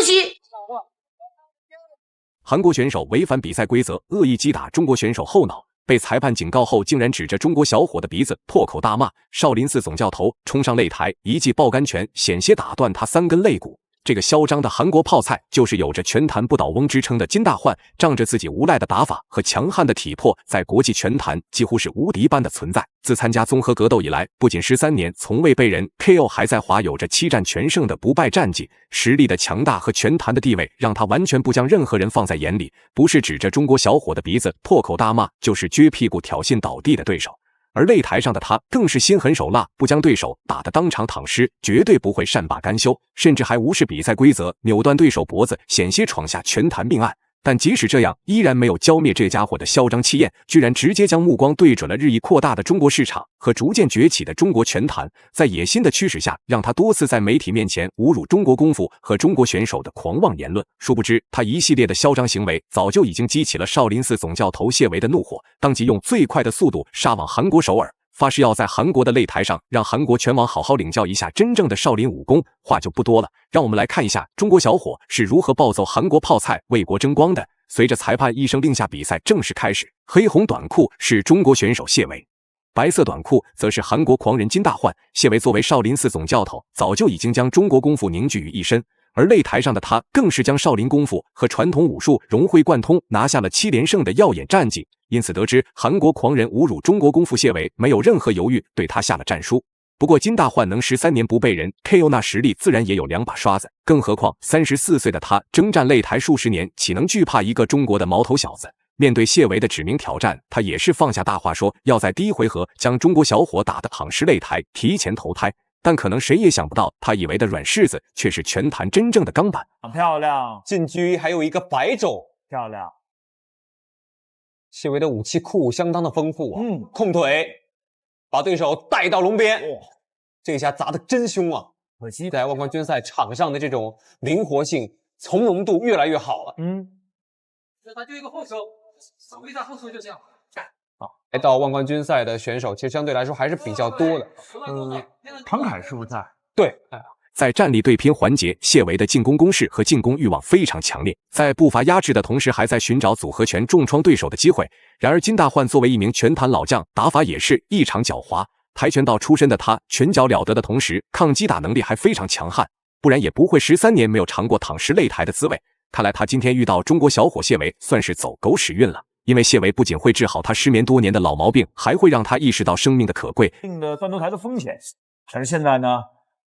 息。韩国选手违反比赛规则，恶意击打中国选手后脑，被裁判警告后，竟然指着中国小伙的鼻子破口大骂。少林寺总教头冲上擂台，一记爆肝拳险些打断他3根肋骨。这个嚣张的韩国泡菜，就是有着拳坛不倒翁之称的金大焕，仗着自己无赖的打法和强悍的体魄，在国际拳坛几乎是无敌般的存在。自参加综合格斗以来，不仅13年从未被人 KO， 还在华有着7战全胜的不败战绩。实力的强大和拳坛的地位，让他完全不将任何人放在眼里，不是指着中国小伙的鼻子破口大骂，就是撅屁股挑衅倒地的对手。而擂台上的他更是心狠手辣，不将对手打得当场躺尸，绝对不会善罢甘休，甚至还无视比赛规则，扭断对手脖子，险些闯下拳坛命案。但即使这样，依然没有浇灭这家伙的嚣张气焰，居然直接将目光对准了日益扩大的中国市场和逐渐崛起的中国拳坛。在野心的驱使下，让他多次在媒体面前侮辱中国功夫和中国选手的狂妄言论。殊不知，他一系列的嚣张行为早就已经激起了少林寺总教头谢维的怒火，当即用最快的速度杀往韩国首尔，发誓要在韩国的擂台上让韩国拳王好好领教一下真正的少林武功。话就不多了，让我们来看一下中国小伙是如何暴揍韩国泡菜为国争光的。随着裁判一声令下，比赛正式开始。黑红短裤是中国选手谢维，白色短裤则是韩国狂人金大焕。谢维作为少林寺总教头，早就已经将中国功夫凝聚于一身，而擂台上的他更是将少林功夫和传统武术融会贯通，拿下了7连胜的耀眼战绩。因此得知韩国狂人侮辱中国功夫，谢维没有任何犹豫，对他下了战书。不过金大焕能13年不被人 KO， 那实力自然也有2把刷子，更何况34岁的他征战擂台数十年，岂能惧怕一个中国的毛头小子？面对谢维的指名挑战，他也是放下大话，说要在第1回合将中国小伙打得躺尸擂台，提前投胎。但可能谁也想不到，他以为的软柿子却是拳坛真正的钢板。很漂亮，近居还有一个白肘，漂亮。谢维的武器库相当的丰富啊，控腿把对手带到笼边，这一下砸得真凶啊！可惜在万冠军赛场上的这种灵活性、从容度越来越好了。他就一个后手，回到后手就这样。来到万冠军赛的选手，其实相对来说还是比较多的。唐凯是不是在？对，在战力对拼环节，谢维的进攻攻势和进攻欲望非常强烈，在步伐压制的同时，还在寻找组合拳重创对手的机会。然而金大焕作为一名拳坛老将，打法也是异常狡猾。跆拳道出身的他，拳脚了得的同时，抗击打能力还非常强悍，不然也不会13年没有尝过躺尸擂台的滋味。看来他今天遇到中国小伙谢维，算是走狗屎运了。因为谢维不仅会治好他失眠多年的老毛病，还会让他意识到生命的可贵。定的断头台的风险，但是现在呢，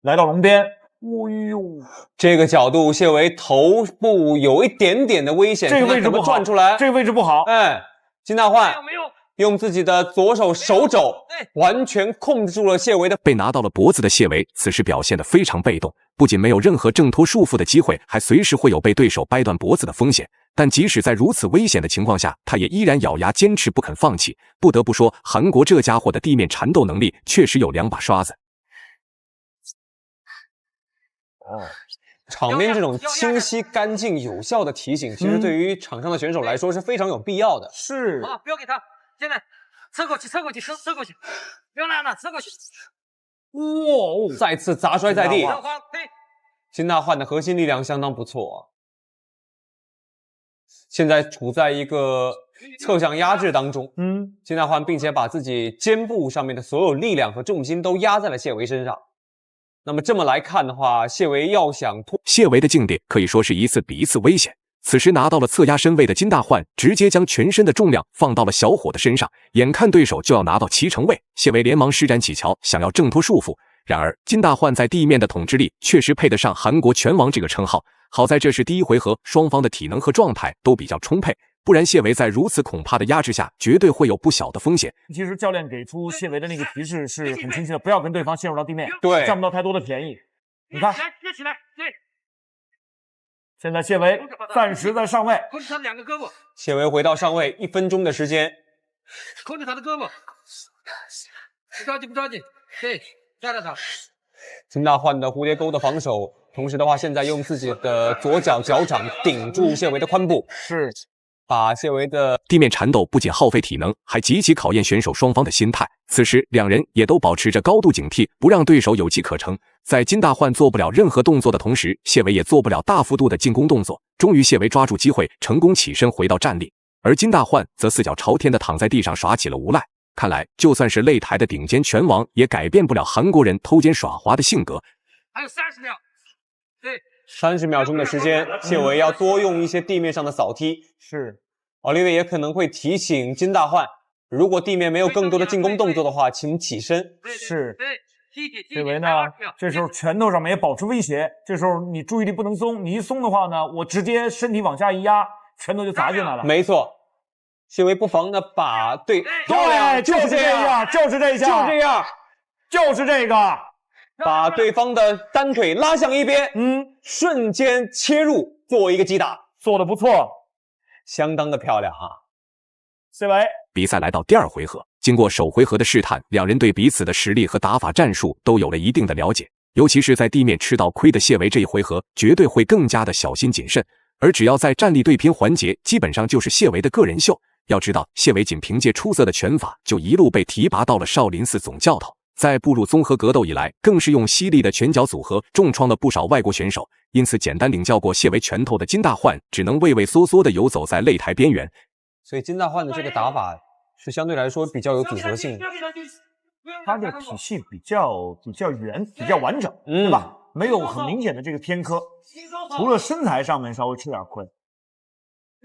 来到笼边，哎呦，这个角度，谢维头部有一点点的危险，这个位置不好，转出来，这个位置不好。哎，金大焕没有，用自己的左手手肘完全控制住了谢维的。被拿到了脖子的谢维，此时表现得非常被动，不仅没有任何挣脱束缚的机会，还随时会有被对手掰断脖子的风险。但即使在如此危险的情况下，他也依然咬牙坚持不肯放弃。不得不说，韩国这家伙的地面缠斗能力确实有2把刷子。场面这种清晰、干净、有效的提醒，其实对于场上的选手来说是非常有必要的。是啊，不要给他，现在侧过去，侧过去，侧过去，不要拉了，侧过去。哇，再次砸摔在地。对，金大焕的核心力量相当不错啊。现在处在一个侧向压制当中，金大焕并且把自己肩部上面的所有力量和重心都压在了谢维身上。那么这么来看的话，谢维要想破，谢维的境地可以说是一次比一次危险。此时拿到了侧压身位的金大焕，直接将全身的重量放到了小伙的身上，眼看对手就要拿到7成位，谢维连忙施展起巧，想要挣脱束缚。然而金大焕在地面的统治力确实配得上韩国拳王这个称号。好在这是第1回合，双方的体能和状态都比较充沛，不然谢维在如此恐怕的压制下，绝对会有不小的风险。其实教练给出谢维的那个提示是很清晰的，不要跟对方陷入到地面，对，占不到太多的便宜。你看，接起来，对。现在谢维暂时在上位，控制他的2个胳膊。谢维回到上位，1分钟的时间，控制他的胳膊，不着急，不着急，对，压着他。金大焕的蝴蝶钩的防守，同时的话，现在用自己的左脚脚掌顶住谢维的髋部。是把谢维的地面缠斗不仅耗费体能，还极其考验选手双方的心态。此时，两人也都保持着高度警惕，不让对手有机可乘。在金大焕做不了任何动作的同时，谢维也做不了大幅度的进攻动作。终于，谢维抓住机会，成功起身回到站立，而金大焕则四脚朝天的躺在地上耍起了无赖。看来，就算是擂台的顶尖拳王，也改变不了韩国人偷奸耍滑的性格。还有30秒，对，30秒钟的时间，谢维要多用一些地面上的扫踢。是，奥利维也可能会提醒金大焕，如果地面没有更多的进攻动作的话，请起身。是。对，谢维呢，这时候拳头上面也保持威胁，这时候你注意力不能松，你一松的话呢，我直接身体往下一压，拳头就砸进来了。没错。谢维不妨的把对，漂亮，就是这样，就是这一下，就这样，就是这个，把对方的单腿拉向一边，瞬间切入，作为一个击打，做得不错，相当的漂亮啊。谢维，比赛来到第2回合，经过首回合的试探，两人对彼此的实力和打法战术都有了一定的了解，尤其是在地面吃到亏的谢维这一回合，绝对会更加的小心谨慎，而只要在站立对拼环节，基本上就是谢维的个人秀。要知道，谢维仅凭借出色的拳法，就一路被提拔到了少林寺总教头。在步入综合格斗以来，更是用犀利的拳脚组合重创了不少外国选手。因此，简单领教过谢维拳头的金大焕，只能畏畏缩缩地游走在擂台边缘。所以，金大焕的这个打法是相对来说比较有组合性的。他的体系比较圆，比较完整，对吧？没有很明显的这个偏科，除了身材上面稍微吃点亏。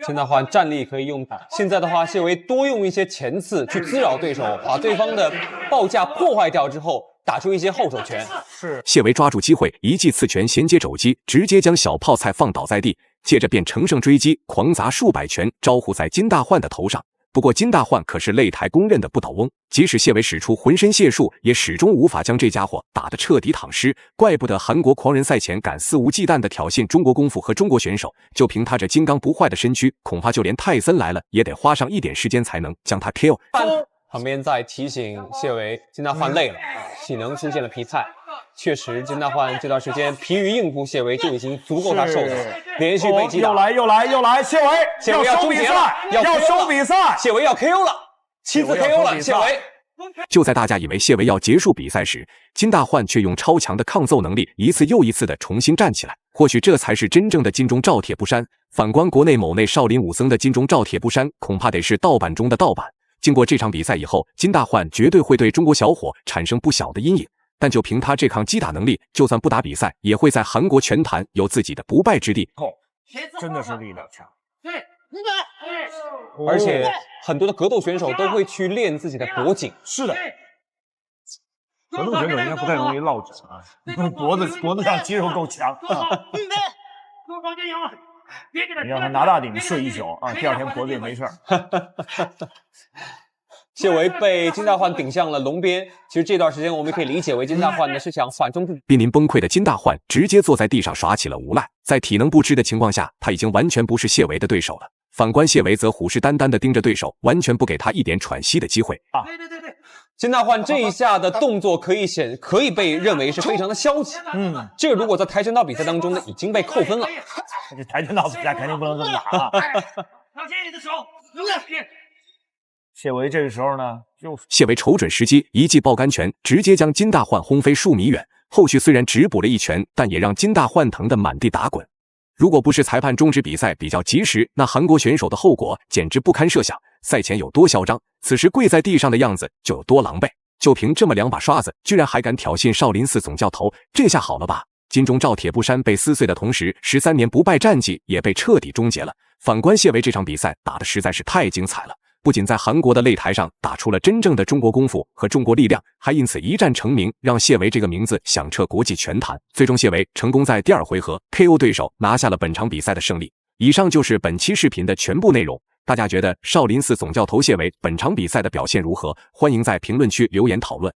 金大焕站立可以用，现在的话，谢维多用一些前刺去滋扰对手，把对方的报架破坏掉之后，打出一些后手拳。是，谢维抓住机会，一记刺拳衔接肘击，直接将小泡菜放倒在地，接着便乘胜追击，狂砸数百拳，招呼在金大焕的头上。不过金大焕可是擂台公认的不倒翁，即使谢维使出浑身解数，也始终无法将这家伙打得彻底躺尸。怪不得韩国狂人赛前敢肆无忌惮地挑衅中国功夫和中国选手，就凭他这金刚不坏的身躯，恐怕就连泰森来了也得花上一点时间才能将他 KO。旁边在提醒谢维，金大焕累了，体能出现了疲态。确实，金大焕这段时间疲于应付谢维就已经足够他受的，连续被击打。又来，谢维要收比赛，要收比赛，谢维要 KO 了，7次 KO 了，谢维。就在大家以为谢维要结束比赛时，金大焕却用超强的抗揍能力一次又一次的重新站起来。或许这才是真正的金钟罩铁布衫。反观国内某内少林武僧的金钟罩铁布衫，恐怕得是盗版中的盗版。经过这场比赛以后，金大焕绝对会对中国小伙产生不小的阴影。但就凭他这抗击打能力，就算不打比赛，也会在韩国拳坛有自己的不败之地。真的是力量强。对，而且很多的格斗选手都会去练自己的脖颈。是的，格斗选手应该不太容易落枕啊，脖子上肌肉够强。你让他拿大顶睡一宿啊，第2天脖子也没事儿。谢维被金大焕顶向了龙边，其实这段时间我们可以理解为金大焕呢是想缓冲自己。濒临崩溃的金大焕直接坐在地上耍起了无赖，在体能不支的情况下，他已经完全不是谢维的对手了。反观谢维则虎视眈眈地盯着对手，完全不给他一点喘息的机会。对，金大焕这一下的动作可以被认为是非常的消极。这个如果在跆拳道比赛当中呢，已经被扣分了。这跆拳道比赛肯定不能这么打啊！放开你的手，有点偏。谢维这个时候呢，谢维瞅准时机，一记爆杆拳直接将金大焕轰飞数米远。后续虽然只补了一拳，但也让金大焕疼得满地打滚。如果不是裁判终止比赛比较及时，那韩国选手的后果简直不堪设想。赛前有多嚣张，此时跪在地上的样子就有多狼狈。就凭这么2把刷子，居然还敢挑衅少林寺总教头，这下好了吧？金钟罩铁布衫被撕碎的同时，13年不败战绩也被彻底终结了。反观谢维这场比赛打得实在是太精彩了。不仅在韩国的擂台上打出了真正的中国功夫和中国力量，还因此一战成名，让谢维这个名字响彻国际拳坛。最终，谢维成功在第2回合 KO 对手，拿下了本场比赛的胜利。以上就是本期视频的全部内容。大家觉得少林寺总教头谢维本场比赛的表现如何？欢迎在评论区留言讨论。